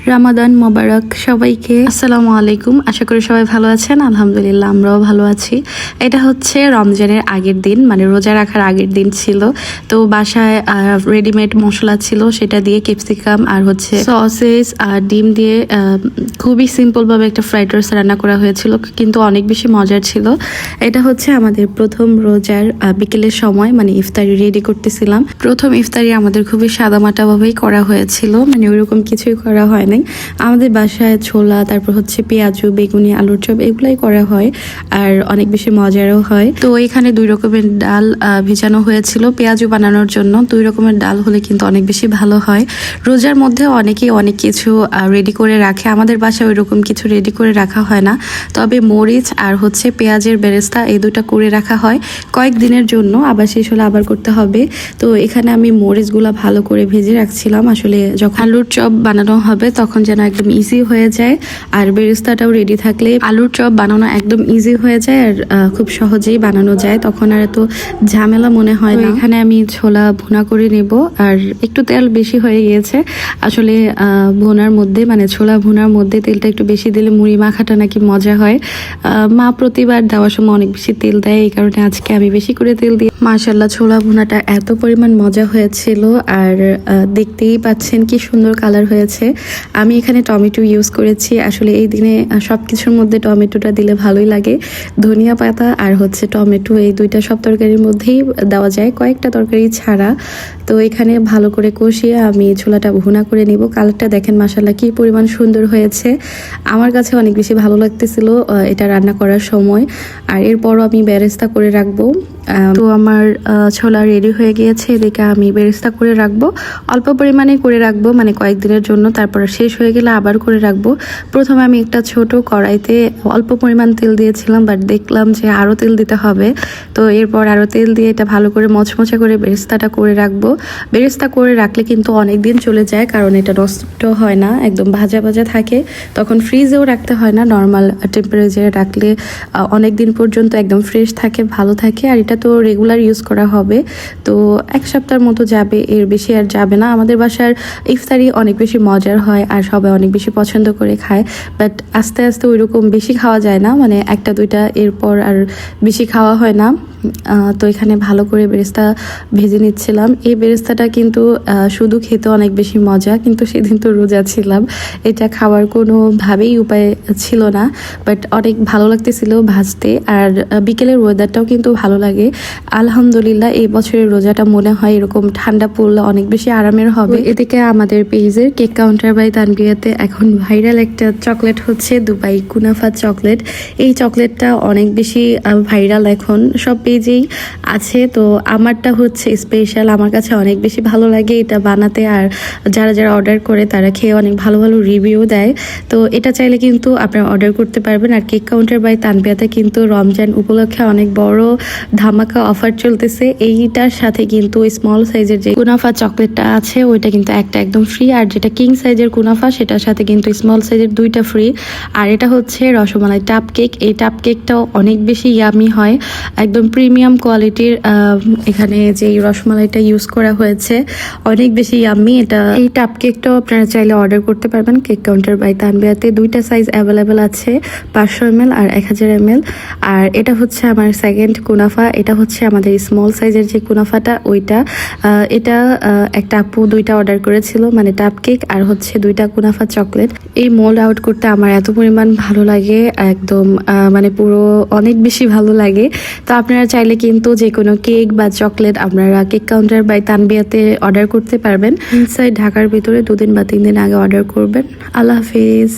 রামাদান মোবারক সবাইকে। আসসালামু আলাইকুম। আশা করি সবাই ভালো আছেন। আলহামদুলিল্লাহ আমরাও ভালো আছি। এটা হচ্ছে রমজানের আগের দিন, মানে রোজা রাখার আগের দিন ছিল। তো বাসায় রেডিমেড মশলা ছিল, সেটা দিয়ে ক্যাপসিকাম আর হচ্ছে সসেস আর ডিম দিয়ে খুবই সিম্পলভাবে একটা ফ্রাইড রাইস রান্না করা হয়েছিল, কিন্তু অনেক বেশি মজার ছিল। এটা হচ্ছে আমাদের প্রথম রোজার বিকেলের সময়, মানে ইফতারি রেডি করতেছিলাম। প্রথম ইফতারি আমাদের খুবই সাদামাটাভাবেই করা হয়েছিল, মানে ওইরকম কিছুই করা হয় নাই। আমাদের বাসায় ছোলা, তারপর হচ্ছে পেঁয়াজু, বেগুনি, আলুর চপ এগুলাই করা হয়, আর অনেক বেশি মজারও হয়। তো এখানে 2 রকমের ডাল ভেজানো হয়েছিল পেঁয়াজু বানানোর জন্য। 2 রকমের ডাল হলে কিন্তু অনেক বেশি ভালো হয়। রোজার মধ্যে অনেকেই অনেক কিছু রেডি করে রাখে, আমাদের বাসায় ওই রকম কিছু রেডি করে রাখা হয় না। তবে মরিচ আর হচ্ছে পেঁয়াজের বেরেস্তা এই দুটা করে রাখা হয় কয়েকদিনের জন্য, আবার শেষ হলে আবার করতে হবে। তো এখানে আমি মরিচগুলা ভালো করে ভেজে রাখছিলাম, আসলে যখন আলুর চপ বানানো হবে তখন যেন একদম ইজি হয়ে যায়। আর বেরেস্তাটাও রেডি থাকলে আলুর চপ বানানো একদম ইজি হয়ে যায়, আর খুব সহজেই বানানো যায়, তখন আর এত ঝামেলা মনে হয় না। এখানে আমি ছোলা ভুনা করে নেব, আর একটু তেল বেশি হয়ে গিয়েছে আসলে ভুনার মধ্যে, মানে ছোলা ভুনার মধ্যে তেলটা একটু বেশি দিলে মুড়ি মাখাটা নাকি মজা হয়। মা প্রতিবার দেওয়ার সময় অনেক বেশি তেল দেয়, এই কারণে আজকে আমি বেশি করে তেল দিই। মাশাআল্লাহ, ছোলা ভুনাটা এত পরিমাণ মজা হয়েছিল, আর দেখতেই পাচ্ছেন কি সুন্দর কালার হয়েছে। আমি এখানে টমেটো ইউজ করেছি, আসলে এই দিনে সব কিছুর মধ্যে টমেটোটা দিলে ভালোই লাগে। ধনিয়া পাতা আর হচ্ছে টমেটো এই দুইটা সব তরকারির মধ্যেই দেওয়া যায়, কয়েকটা তরকারি ছাড়া। তো এখানে ভালো করে কষিয়ে আমি ছোলাটা ভুনা করে নিব। কালারটা দেখেন মাশাআল্লাহ কি পরিমাণ সুন্দর হয়েছে, আমার কাছে অনেক বেশি ভালো লাগতেছিল এটা রান্না করার সময়। আর এরপরও আমি বেরেস্তা করে রাখবো। তো আমার ছোলা রেডি হয়ে গিয়েছে, এদিকে আমি বেরেস্তা করে রাখবো, অল্প পরিমাণে করে রাখবো, মানে কয়েকদিনের জন্য, তারপর শেষ হয়ে গেলে আবার করে রাখবো। প্রথমে আমি একটা ছোট কড়াইতে অল্প পরিমাণ তেল দিয়েছিলাম, বাট দেখলাম যে আরও তেল দিতে হবে। তো এরপর আরও তেল দিয়ে এটা ভালো করে মচমচে করে বেরেস্তাটা করে রাখবো। বেরেস্তা করে রাখলে কিন্তু অনেক দিন চলে যায়, কারণ এটা নষ্ট হয় না, একদম ভাজা ভাজা থাকে। তখন ফ্রিজেও রাখতে হয় না, নর্মাল টেম্পারেচারে রাখলে অনেক দিন পর্যন্ত একদম ফ্রেশ থাকে, ভালো থাকে। আর এটা তো রেগুলার ইউজ করা হবে, তো 1 সপ্তাহের মতো যাবে, এর বেশি আর যাবে না। আমাদের বাসার ইফতারি অনেক বেশি মজার হয়, আর সবাই অনেক বেশি পছন্দ করে খায়, বাট আস্তে আস্তে ওইরকম বেশি খাওয়া যায় না, মানে 1টা 2টা এরপর আর বেশি খাওয়া হয় না। তো এখানে ভালো করে বেরেস্তা ভেজে নিচ্ছিলাম। এই বেরেস্তাটা কিন্তু শুধু খেতে অনেক বেশি মজা, কিন্তু সেদিন তো রোজা ছিলাম, এটা খাওয়ার কোনোভাবেই উপায় ছিল না, বাট অনেক ভালো লাগতেছিল ভাজতে। আর বিকেলের ওয়েদারটাও কিন্তু ভালো লাগে। আলহামদুলিল্লাহ এই বছরের রোজাটা মনে হয় এরকম ঠান্ডা পড়লে অনেক বেশি আরামের হবে। এদিকে আমাদের পেজের কেক কাউন্টার বাই তানবিয়াতে এখন ভাইরাল একটা চকলেট হচ্ছে দুবাই কুনাফা চকলেট। এই চকলেটটা অনেক বেশি ভাইরাল, এখন সব পেজেই আছে। তো আমারটা হচ্ছে স্পেশাল, আমার কাছে অনেক বেশি ভালো লাগে এটা বানাতে, আর যারা যারা অর্ডার করে তারা খেয়ে অনেক ভালো ভালো রিভিউ দেয়। তো এটা চাইলে কিন্তু আপনারা অর্ডার করতে পারবেন। আর কেক কাউন্টার বাই তানবিয়াতে কিন্তু রমজান উপলক্ষে অনেক বড় ধামাকা অফার চলতেছে। এইটার সাথে কিন্তু স্মল সাইজের যে কুনাফা চকলেটটা আছে ওইটা কিন্তু একটা একদম ফ্রি, আর যেটা কিং সাইজের কুনাফা সেটার সাথে কিন্তু স্মল সাইজের 2টা ফ্রি। আর এটা হচ্ছে রসমালাই টাপ কেক। এই টাপ কেকটাও অনেক বেশি ইয়ামি হয়, একদম প্রিমিয়াম কোয়ালিটির। এখানে যে রসমালাইটা ইউজ করা হয়েছে অনেক বেশি ইয়ামি। এই টাপ কেকটাও আপনারা চাইলে অর্ডার করতে পারবেন কেক কাউন্টার বাই তানবিয়াতে। 2টা সাইজ অ্যাভেলেবেল আছে, 500 ml আর 1000 ml। আর এটা হচ্ছে আমার সেকেন্ড কুনাফা, এটা হচ্ছে আমাদের স্মল সাইজের যে কুনাফাটা ওইটা। এটা একটা আপু 2টা অর্ডার করেছিল, মানে টাপ কেক আর হচ্ছে 2টা কুনাফা চকলেট। এই মোল্ড আউট করতে আমার এত পরিমাণ ভালো লাগে, একদম মানে পুরো অনেক বেশি ভালো লাগে। তো আপনারা চাইলে কিন্তু যে কোনো কেক বা চকলেট আপনারা কেক কাউন্টার বাই তানবিয়াতে অর্ডার করতে পারবেন। ইনসাইড ঢাকার ভিতরে 2 দিন বা 3 দিন আগে অর্ডার করবেন। আল্লাহ হাফিজ।